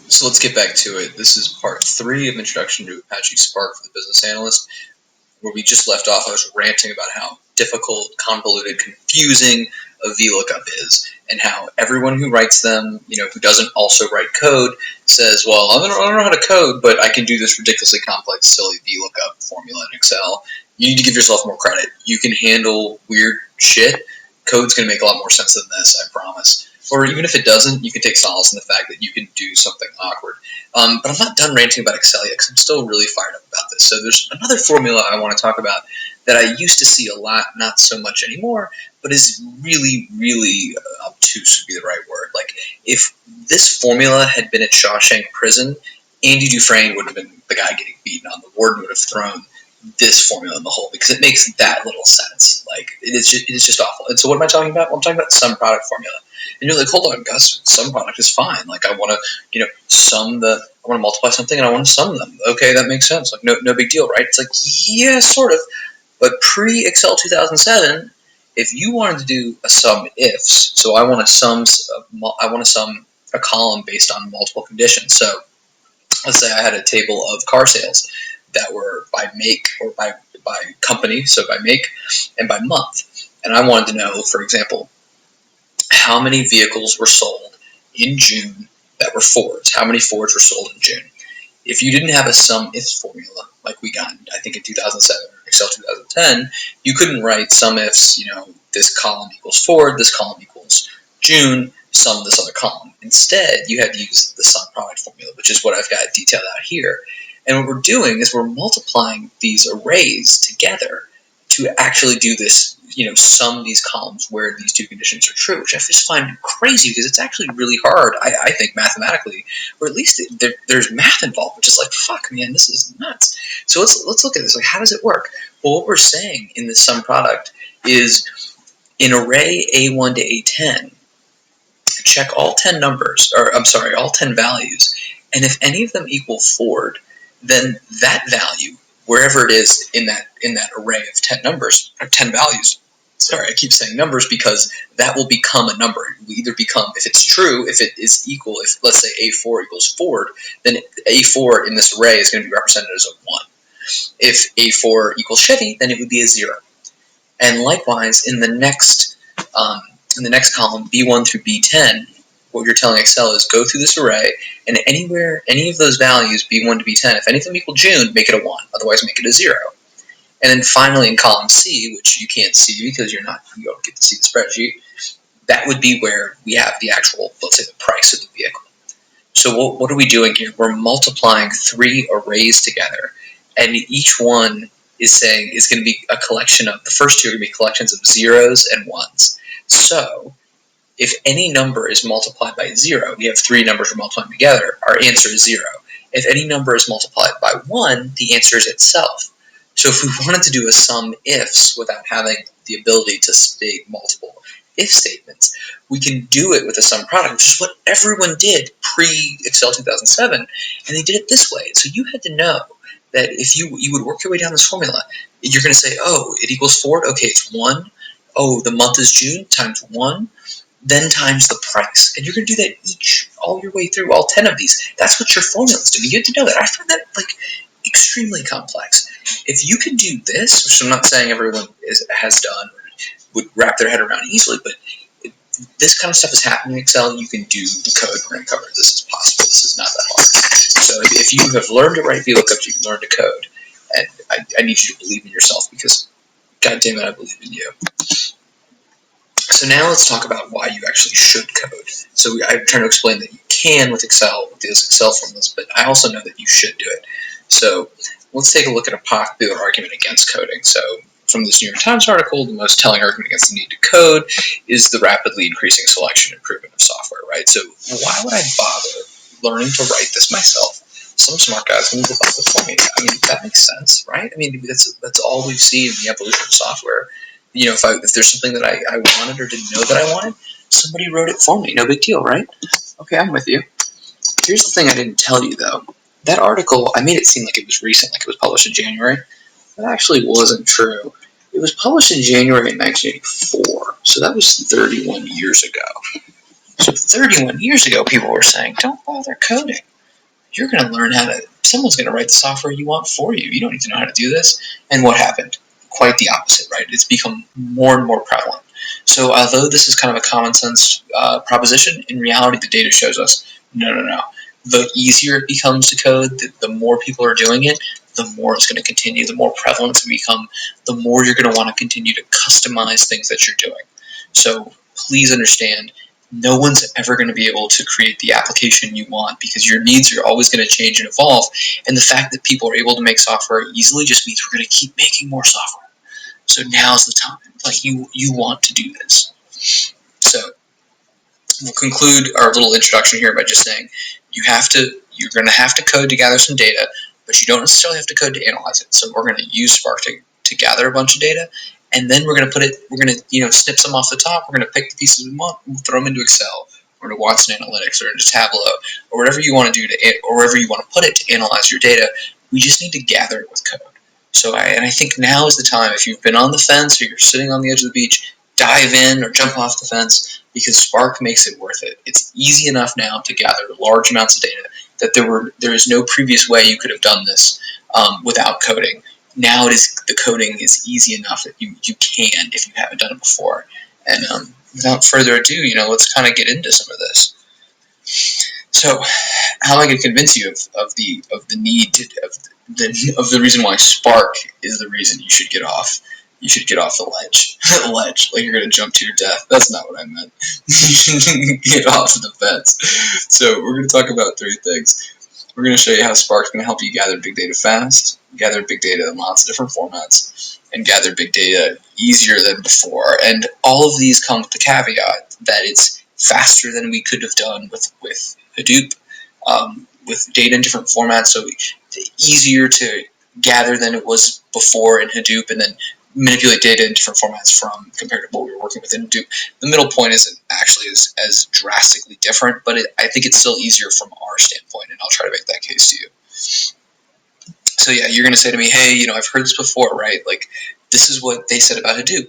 So let's get back to it. This is part 3 of Introduction to Apache Spark for the Business Analyst. Where we just left off, I was ranting about how difficult, convoluted, confusing a VLOOKUP is, and how everyone who writes them, who doesn't also write code, says, well, I don't know how to code, but I can do this ridiculously complex, silly VLOOKUP formula in Excel. You need to give yourself more credit. You can handle weird shit. Code's going to make a lot more sense than this, I promise. Or even if it doesn't, you can take solace in the fact that you can do something awkward. But I'm not done ranting about Excel yet because I'm still really fired up about this. So there's another formula I want to talk about that I used to see a lot, not so much anymore, but is really, really obtuse would be the right word. Like, if this formula had been at Shawshank Prison, Andy Dufresne would have been the guy getting beaten on. The warden would have thrown this formula in the hole because it makes that little sense. Like, it is just awful. And so what am I talking about? Well, I'm talking about sum product formula. And you're like, hold on, Gus, sum product is fine. Like, I want to, I want to multiply something and I want to sum them. Okay, that makes sense. Like, no big deal, right? It's like, yeah, sort of. But pre-Excel 2007, if you wanted to do a sum ifs, so I want to sum a column based on multiple conditions. So let's say I had a table of car sales that were by make or by company, so by make and by month. And I wanted to know, for example, how many vehicles were sold in June that were Fords? How many Fords were sold in June? If you didn't have a sum ifs formula like we got, I think in 2007 or Excel 2010, you couldn't write sum ifs, this column equals Ford, this column equals June, sum this other column. Instead, you had to use the sum product formula, which is what I've got detailed out here. And what we're doing is we're multiplying these arrays together to actually do this, sum these columns where these two conditions are true, which I just find crazy because it's actually really hard, I think, mathematically, or at least there's math involved, which is like, fuck, man, this is nuts. So let's look at this. Like, how does it work? Well, what we're saying in this sum product is in array A1 to A10, check all 10 numbers, or I'm sorry, all 10 values, and if any of them equal Ford, then that value, wherever it is in that array of 10 numbers, or 10 values, sorry, I keep saying numbers because that will become a number. It will either become, if it's true, if it is equal, if let's say A4 equals Ford, then A4 in this array is going to be represented as a 1. If A4 equals Chevy, then it would be a 0. And likewise, in the next column, B1 through B10, what you're telling Excel is go through this array, and anywhere, any of those values, B1 to B10, if any of them equal June, make it a 1. Otherwise, make it a 0. And then finally in column C, which you can't see because you don't get to see the spreadsheet, that would be where we have the actual, let's say, the price of the vehicle. So what are we doing here? We're multiplying 3 arrays together, and each one is going to be a collection of, the first 2 are going to be collections of zeros and ones. So if any number is multiplied by 0, we have 3 numbers we're multiplying together, our answer is 0. If any number is multiplied by 1, the answer is itself. So if we wanted to do a sum ifs without having the ability to state multiple if statements, we can do it with a sum product, which is what everyone did pre-Excel 2007, and they did it this way. So you had to know that if you would work your way down this formula, you're going to say, oh, it equals Ford, okay, it's 1. Oh, the month is June, times 1, then times the price. And you're going to do that all your way through, all 10 of these. That's what your formulas do. You have to know that. I find that, extremely complex. If you can do this, which I'm not saying everyone has done or would wrap their head around easily, but this kind of stuff is happening in Excel, you can do the code. We're going to cover this is possible. This is not that hard. So if you have learned to write VLOOKUPs, you can learn to code. And I need you to believe in yourself because, God damn it, I believe in you. So now let's talk about why you actually should code. So I'm trying to explain that you can with Excel, with those Excel formulas, but I also know that you should do it. So let's take a look at a popular argument against coding. So from this New York Times article, the most telling argument against the need to code is the rapidly increasing selection and improvement of software, right? So why would I bother learning to write this myself? Some smart guy's going to develop it for me. I mean, that makes sense, right? I mean, that's all we've seen in the evolution of software. If there's something that I wanted or didn't know that I wanted, somebody wrote it for me. No big deal, right? Okay, I'm with you. Here's the thing I didn't tell you, though. That article, I made it seem like it was recent, like it was published in January. That actually wasn't true. It was published in January 1984, so that was 31 years ago. So 31 years ago, people were saying, don't bother coding. you're going to learn how to, someone's going to write the software you want for you. You don't need to know how to do this. And what happened? Quite the opposite, right? It's become more and more prevalent. So although this is kind of a common sense proposition, in reality, the data shows us, no. The easier it becomes to code, the more people are doing it, the more it's going to continue, the more prevalent it's going to become, the more you're going to want to continue to customize things that you're doing. So please understand, no one's ever going to be able to create the application you want because your needs are always going to change and evolve. And the fact that people are able to make software easily just means we're going to keep making more software. So now's the time. Like you want to do this. So we'll conclude our little introduction here by just saying you're going to have to code to gather some data, but you don't necessarily have to code to analyze it. So we're going to use Spark to gather a bunch of data, and then we're going to snip some off the top. We're going to pick the pieces we want, and throw them into Excel or into Watson Analytics or into Tableau or whatever you want to do or wherever you want to put it to analyze your data. We just need to gather it with code. So I think now is the time. If you've been on the fence or you're sitting on the edge of the beach, dive in or jump off the fence because Spark makes it worth it. It's easy enough now to gather large amounts of data that there is no previous way you could have done this without coding. Now the coding is easy enough that you can if you haven't done it before. And without further ado, let's kind of get into some of this. So, how am I going to convince you of the need of the reason why Spark is the reason you should get off? You should get off the ledge, like you're going to jump to your death. That's not what I meant. You should get off the fence. So we're going to talk about three things. We're going to show you how Spark's going to help you gather big data fast, gather big data in lots of different formats, and gather big data easier than before. And all of these come with the caveat that it's faster than we could have done with Hadoop, with data in different formats, so easier to gather than it was before in Hadoop, and then manipulate data in different formats compared to what we were working with in Hadoop. The middle point isn't actually as drastically different, but I think it's still easier from our standpoint, and I'll try to make that case to you. So yeah, you're going to say to me, hey, I've heard this before, right? Like, this is what they said about Hadoop.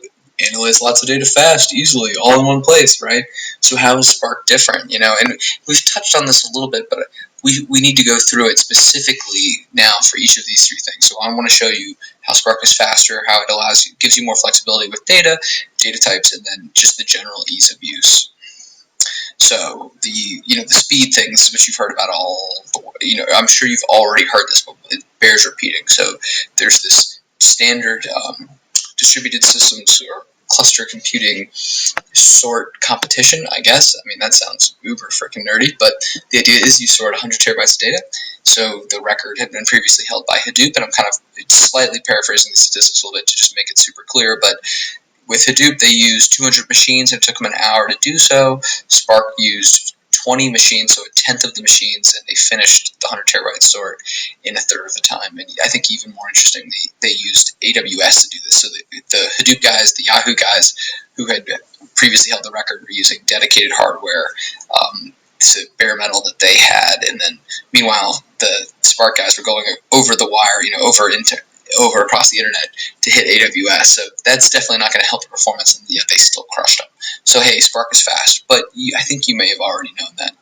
Analyze lots of data fast, easily, all in one place, right? So how is Spark different? And we've touched on this a little bit, but we need to go through it specifically now for each of these three things. So I want to show you how Spark is faster, how it gives you more flexibility with data types, and then just the general ease of use. So the speed things, which you've heard about I'm sure you've already heard this, but it bears repeating. So there's this standard distributed systems or cluster computing sort competition, I guess. I mean, that sounds uber freaking nerdy, but the idea is you sort 100 terabytes of data. So the record had been previously held by Hadoop, and I'm kind of slightly paraphrasing the statistics a little bit to just make it super clear, but with Hadoop, they used 200 machines, and it took them an hour to do so. Spark used 20 machines, so a tenth of the machines, and they finished the 100 terabyte sort in a third of the time. And I think even more interestingly, they used AWS to do this. So the Hadoop guys, the Yahoo guys, who had previously held the record, were using dedicated hardware, bare metal that they had, and then meanwhile the Spark guys were going over the wire, over across the internet to hit AWS. So that's definitely not going to help the performance, and yet they still crushed them. So hey, Spark is fast, but I think you may have already known that.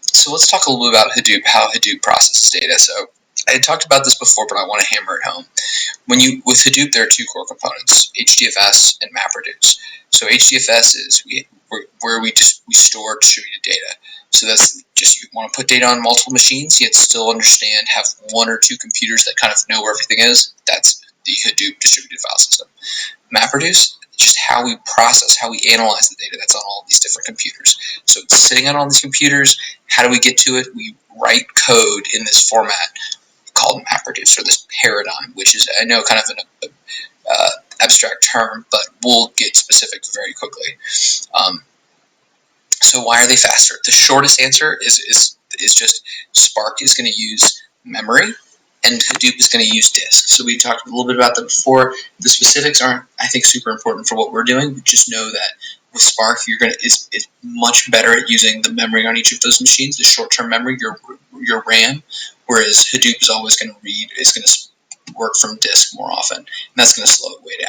So let's talk a little bit about Hadoop, how Hadoop processes data. So I had talked about this before, but I want to hammer it home. With Hadoop, there are two core components: HDFS and MapReduce. So HDFS is where we store distributed data. So that's just, you want to put data on multiple machines, yet still have one or two computers that kind of know where everything is. That's the Hadoop distributed file system. MapReduce, just how we process, how we analyze the data that's on all these different computers. So it's sitting on all these computers. How do we get to it? We write code in this format called MapReduce, or this paradigm, which is, I know, kind of an abstract term, but we'll get specific very quickly. So why are they faster? The shortest answer is just Spark is going to use memory, and Hadoop is going to use disk. So we talked a little bit about that before. The specifics aren't, I think, super important for what we're doing. We just know that with Spark, it's much better at using the memory on each of those machines, the short-term memory, your RAM, whereas Hadoop is always going to work from disk more often, and that's going to slow it way down.